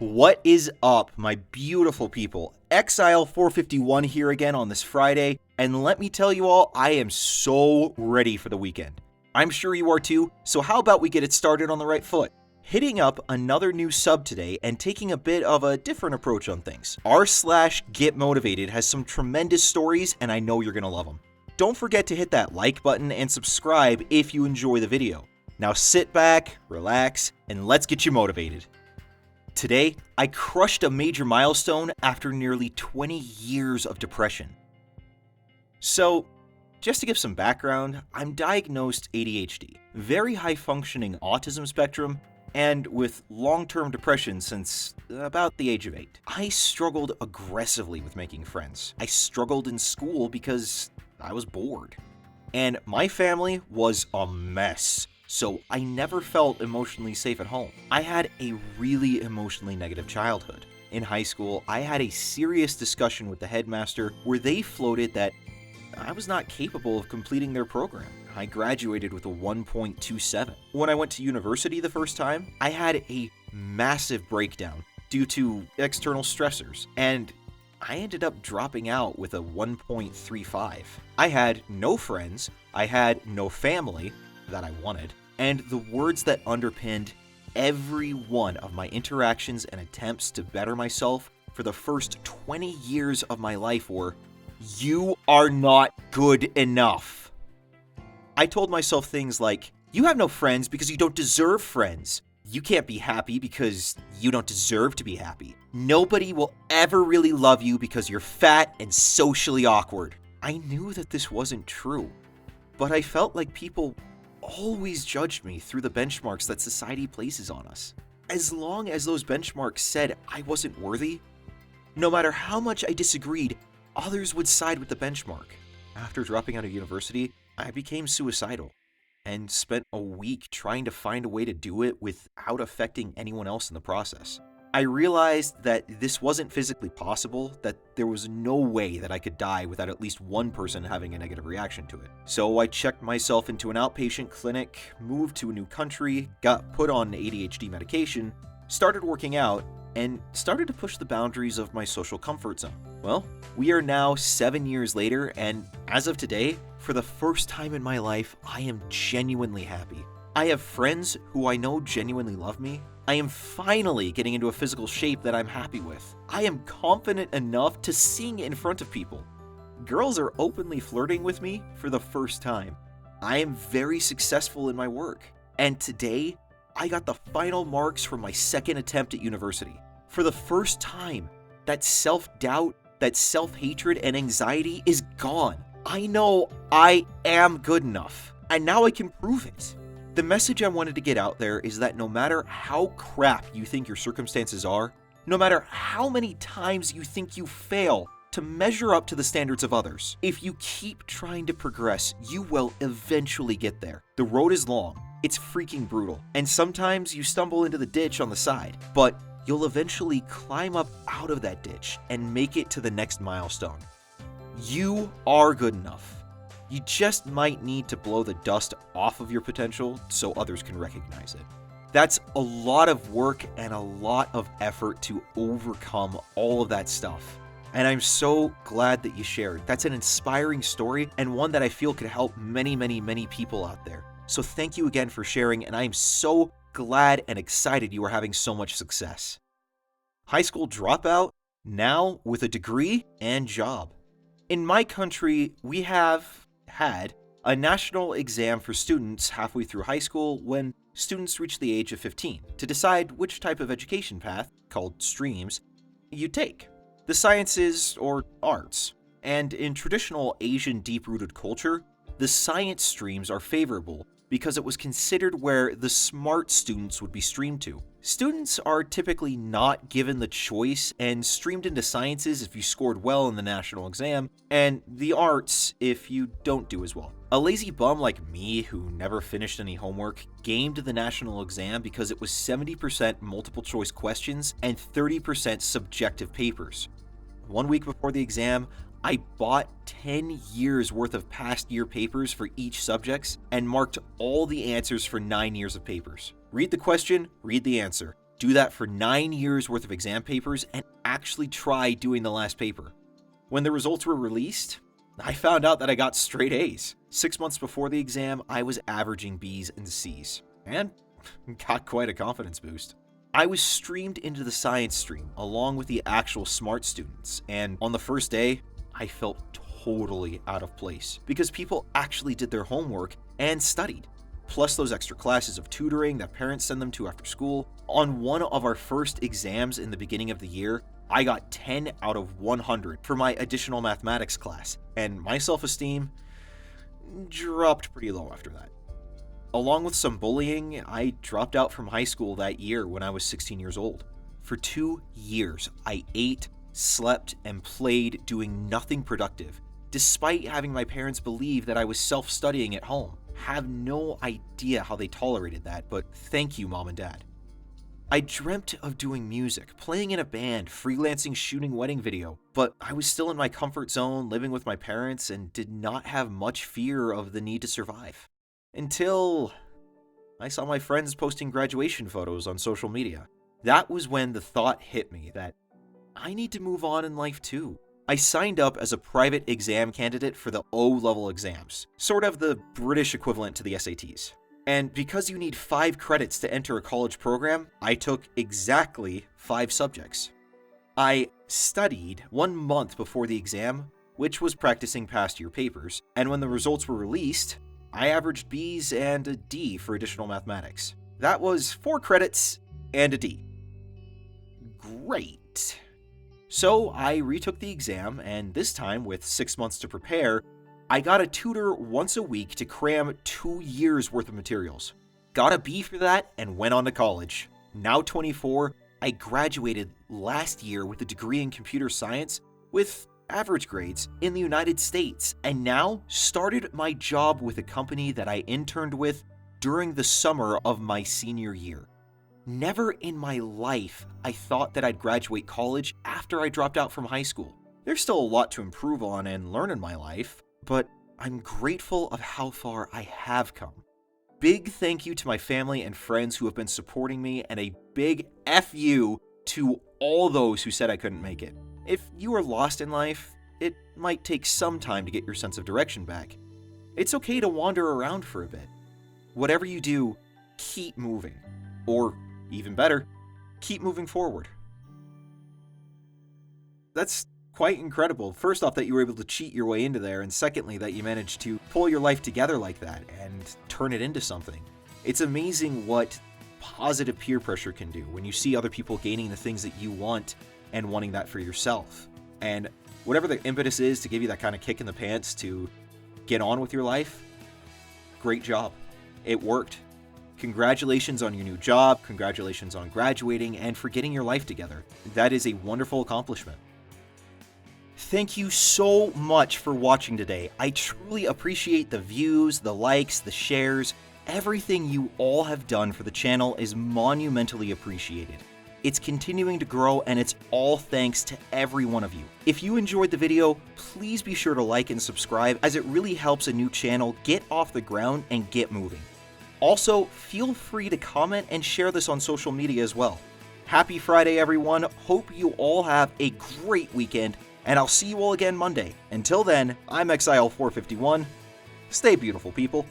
What is up, my beautiful people? Exile 451 here again on this Friday, and let me tell you all, I am so ready for the weekend. I'm sure you are too, so how about we get it started on the right foot? Hitting up another new sub today and taking a bit of a different approach on things. r/GetMotivated has some tremendous stories, and I know you're gonna love them. Don't forget to hit that like button and subscribe if you enjoy the video. Now sit back, relax, and let's get you motivated. Today, I crushed a major milestone after nearly 20 years of depression. So, just to give some background, I'm diagnosed ADHD, very high-functioning autism spectrum, and with long-term depression since about the age of 8. I struggled aggressively with making friends. I struggled in school because I was bored. And my family was a mess. So I never felt emotionally safe at home. I had a really emotionally negative childhood. In high school, I had a serious discussion with the headmaster where they floated that I was not capable of completing their program. I graduated with a 1.27. When I went to university the first time, I had a massive breakdown due to external stressors, and I ended up dropping out with a 1.35. I had no friends, I had no family that I wanted, and the words that underpinned every one of my interactions and attempts to better myself for the first 20 years of my life were, "You are not good enough." I told myself things like, "You have no friends because you don't deserve friends. You can't be happy because you don't deserve to be happy. Nobody will ever really love you because you're fat and socially awkward." I knew that this wasn't true, but I felt like people always judged me through the benchmarks that society places on us. As long as those benchmarks said I wasn't worthy, no matter how much I disagreed, others would side with the benchmark. After dropping out of university, I became suicidal and spent a week trying to find a way to do it without affecting anyone else in the process. I realized that this wasn't physically possible, that there was no way that I could die without at least one person having a negative reaction to it. So I checked myself into an outpatient clinic, moved to a new country, got put on ADHD medication, started working out, and started to push the boundaries of my social comfort zone. Well, we are now 7 years later, and as of today, for the first time in my life, I am genuinely happy. I have friends who I know genuinely love me. I am finally getting into a physical shape that I'm happy with. I am confident enough to sing in front of people. Girls are openly flirting with me for the first time. I am very successful in my work. And today, I got the final marks from my second attempt at university. For the first time, that self-doubt, that self-hatred and anxiety is gone. I know I am good enough, and now I can prove it. The message I wanted to get out there is that no matter how crap you think your circumstances are, no matter how many times you think you fail to measure up to the standards of others, if you keep trying to progress, you will eventually get there. The road is long, it's freaking brutal, and sometimes you stumble into the ditch on the side, but you'll eventually climb up out of that ditch and make it to the next milestone. You are good enough. You just might need to blow the dust off of your potential so others can recognize it. That's a lot of work and a lot of effort to overcome all of that stuff. And I'm so glad that you shared. That's an inspiring story and one that I feel could help many, many, many people out there. So thank you again for sharing, and I am so glad and excited you are having so much success. High school dropout, now with a degree and job. In my country, we have had a national exam for students halfway through high school when students reach the age of 15 to decide which type of education path, called streams, you take, the sciences or arts. And in traditional Asian deep-rooted culture, the science streams are favorable because it was considered where the smart students would be streamed to. Students are typically not given the choice and streamed into sciences if you scored well in the national exam, and the arts if you don't do as well. A lazy bum like me who never finished any homework gamed the national exam because it was 70% multiple choice questions and 30% subjective papers. 1 week before the exam, I bought 10 years worth of past year papers for each subjects and marked all the answers for 9 years of papers. Read the question, read the answer. do that for 9 years worth of exam papers, and actually try doing the last paper. When the results were released, I found out that I got straight A's. 6 months before the exam, I was averaging B's and C's, and got quite a confidence boost. I was streamed into the science stream along with the actual smart students, and on the first day, I felt totally out of place because people actually did their homework and studied. Plus those extra classes of tutoring that parents send them to after school. On one of our first exams in the beginning of the year, I got 10 out of 100 for my additional mathematics class, and my self-esteem dropped pretty low after that. Along with some bullying, I dropped out from high school that year when I was 16 years old. For 2 years, I ate, slept, and played doing nothing productive, despite having my parents believe that I was self-studying at home. Have no idea how they tolerated that, but thank you, Mom and Dad. I dreamt of doing music, playing in a band, freelancing, shooting wedding video, but I was still in my comfort zone, living with my parents, and did not have much fear of the need to survive. Until I saw my friends posting graduation photos on social media. That was when the thought hit me that I need to move on in life too. I signed up as a private exam candidate for the O-level exams, sort of the British equivalent to the SATs. And because you need 5 credits to enter a college program, I took exactly 5 subjects. I studied 1 month before the exam, which was practicing past year papers, and when the results were released, I averaged B's and a D for additional mathematics. That was 4 credits and a D. Great. So I retook the exam, and this time, with 6 months to prepare, I got a tutor once a week to cram 2 years worth of materials. Got a B for that and went on to college. Now 24, I graduated last year with a degree in computer science with average grades in the United States, and now started my job with a company that I interned with during the summer of my senior year. Never in my life I thought that I'd graduate college after I dropped out from high school. There's still a lot to improve on and learn in my life, but I'm grateful of how far I have come. Big thank you to my family and friends who have been supporting me, and a big F you to all those who said I couldn't make it. If you are lost in life, it might take some time to get your sense of direction back. It's okay to wander around for a bit. Whatever you do, keep moving. Or, even better, keep moving forward. That's quite incredible. First off, that you were able to cheat your way into there, and secondly, that you managed to pull your life together like that and turn it into something. It's amazing what positive peer pressure can do when you see other people gaining the things that you want and wanting that for yourself. And whatever the impetus is to give you that kind of kick in the pants to get on with your life, great job. It worked. Congratulations on your new job, congratulations on graduating, and for getting your life together. That is a wonderful accomplishment. Thank you so much for watching today. I truly appreciate the views, the likes, the shares. Everything you all have done for the channel is monumentally appreciated. It's continuing to grow, and it's all thanks to every one of you. If you enjoyed the video, please be sure to like and subscribe, as it really helps a new channel get off the ground and get moving. Also, feel free to comment and share this on social media as well. Happy Friday, everyone. Hope you all have a great weekend, and I'll see you all again Monday. Until then, I'm Exile451. Stay beautiful, people.